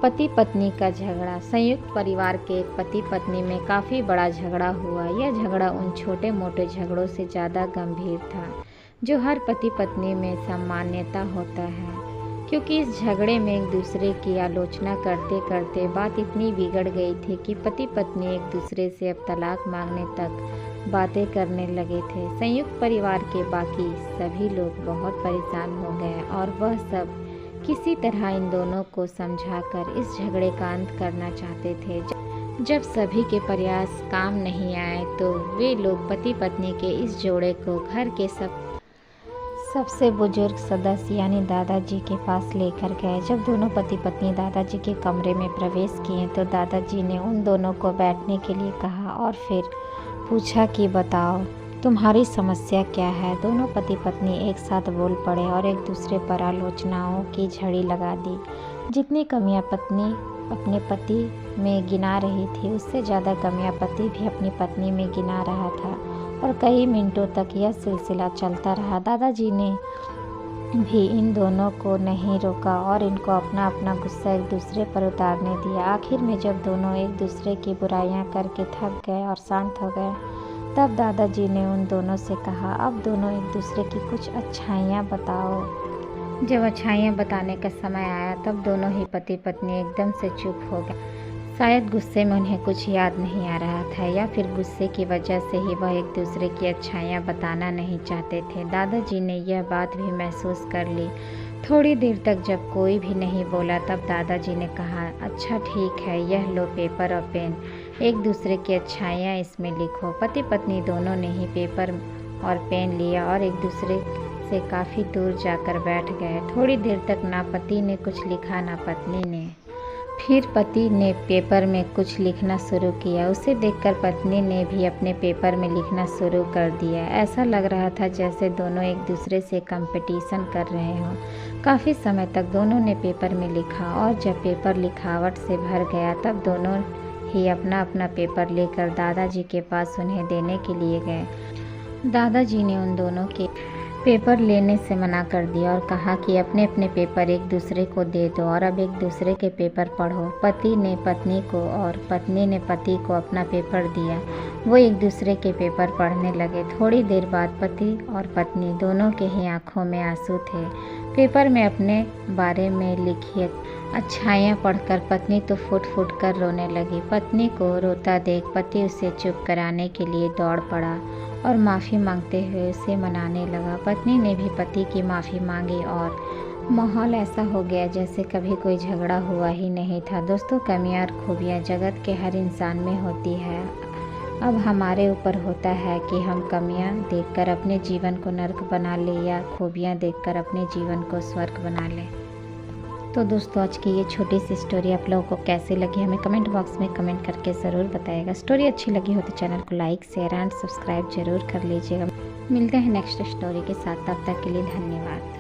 पति पत्नी का झगड़ा। संयुक्त परिवार के एक पति पत्नी में काफ़ी बड़ा झगड़ा हुआ। यह झगड़ा उन छोटे मोटे झगड़ों से ज़्यादा गंभीर था जो हर पति पत्नी में सामान्यता होता है, क्योंकि इस झगड़े में एक दूसरे की आलोचना करते करते बात इतनी बिगड़ गई थी कि पति पत्नी एक दूसरे से अब तलाक मांगने तक बातें करने लगे थे। संयुक्त परिवार के बाकी सभी लोग बहुत परेशान हो गए और वह सब किसी तरह इन दोनों को समझाकर इस झगड़े का अंत करना चाहते थे। जब सभी के प्रयास काम नहीं आए तो वे लोग पति पत्नी के इस जोड़े को घर के सबसे बुजुर्ग सदस्य यानी दादाजी के पास लेकर गए। जब दोनों पति पत्नी दादाजी के कमरे में प्रवेश किए तो दादाजी ने उन दोनों को बैठने के लिए कहा और फिर पूछा कि बताओ तुम्हारी समस्या क्या है। दोनों पति पत्नी एक साथ बोल पड़े और एक दूसरे पर आलोचनाओं की झड़ी लगा दी। जितनी कमियां पत्नी अपने पति में गिना रही थी उससे ज़्यादा कमियां पति भी अपनी पत्नी में गिना रहा था और कई मिनटों तक यह सिलसिला चलता रहा। दादाजी ने भी इन दोनों को नहीं रोका और इनको अपना अपना गुस्सा एक दूसरे पर उतारने दिया। आखिर में जब दोनों एक दूसरे की बुराइयां करके थक गए और शांत हो गए तब दादाजी ने उन दोनों से कहा, अब दोनों एक दूसरे की कुछ अच्छाइयाँ बताओ। जब अच्छाइयाँ बताने का समय आया तब दोनों ही पति पत्नी एकदम से चुप हो गए। शायद गुस्से में उन्हें कुछ याद नहीं आ रहा था या फिर गुस्से की वजह से ही वह एक दूसरे की अच्छाइयाँ बताना नहीं चाहते थे। दादाजी ने यह बात भी महसूस कर ली। थोड़ी देर तक जब कोई भी नहीं बोला तब दादाजी ने कहा, अच्छा ठीक है, यह लो पेपर और पेन, एक दूसरे की अच्छाइयाँ इसमें लिखो। पति पत्नी दोनों ने ही पेपर और पेन लिया और एक दूसरे से काफ़ी दूर जाकर बैठ गए। थोड़ी देर तक ना पति ने कुछ लिखा ना पत्नी ने। फिर पति ने पेपर में कुछ लिखना शुरू किया। उसे देखकर पत्नी ने भी अपने पेपर में लिखना शुरू कर दिया। ऐसा लग रहा था जैसे दोनों एक दूसरे से कंपटीशन कर रहे हों। काफ़ी समय तक दोनों ने पेपर में लिखा और जब पेपर लिखावट से भर गया तब दोनों ही अपना अपना पेपर लेकर दादाजी के पास उन्हें देने के लिए गए। दादाजी ने उन दोनों के पेपर लेने से मना कर दिया और कहा कि अपने अपने पेपर एक दूसरे को दे दो और अब एक दूसरे के पेपर पढ़ो। पति ने पत्नी को और पत्नी ने पति को अपना पेपर दिया। वो एक दूसरे के पेपर पढ़ने लगे। थोड़ी देर बाद पति और पत्नी दोनों के ही आंखों में आंसू थे। पेपर में अपने बारे में लिखी अच्छाइयाँ पढ़कर पत्नी तो फुट फुट कर रोने लगी। पत्नी को रोता देख पति उसे चुप कराने के लिए दौड़ पड़ा और माफ़ी मांगते हुए उसे मनाने लगा। पत्नी ने भी पति की माफ़ी मांगी और माहौल ऐसा हो गया जैसे कभी कोई झगड़ा हुआ ही नहीं था। दोस्तों, कमियां और खूबियां जगत के हर इंसान में होती है। अब हमारे ऊपर होता है कि हम कमियां देखकर अपने जीवन को नर्क बना लें या खूबियां देखकर अपने जीवन को स्वर्ग बना लें। तो दोस्तों, आज की ये छोटी सी स्टोरी आप लोगों को कैसी लगी हमें कमेंट बॉक्स में कमेंट करके ज़रूर बताइएगा। स्टोरी अच्छी लगी हो तो चैनल को लाइक शेयर एंड सब्सक्राइब जरूर कर लीजिएगा। मिलते हैं नेक्स्ट स्टोरी के साथ, तब तक के लिए धन्यवाद।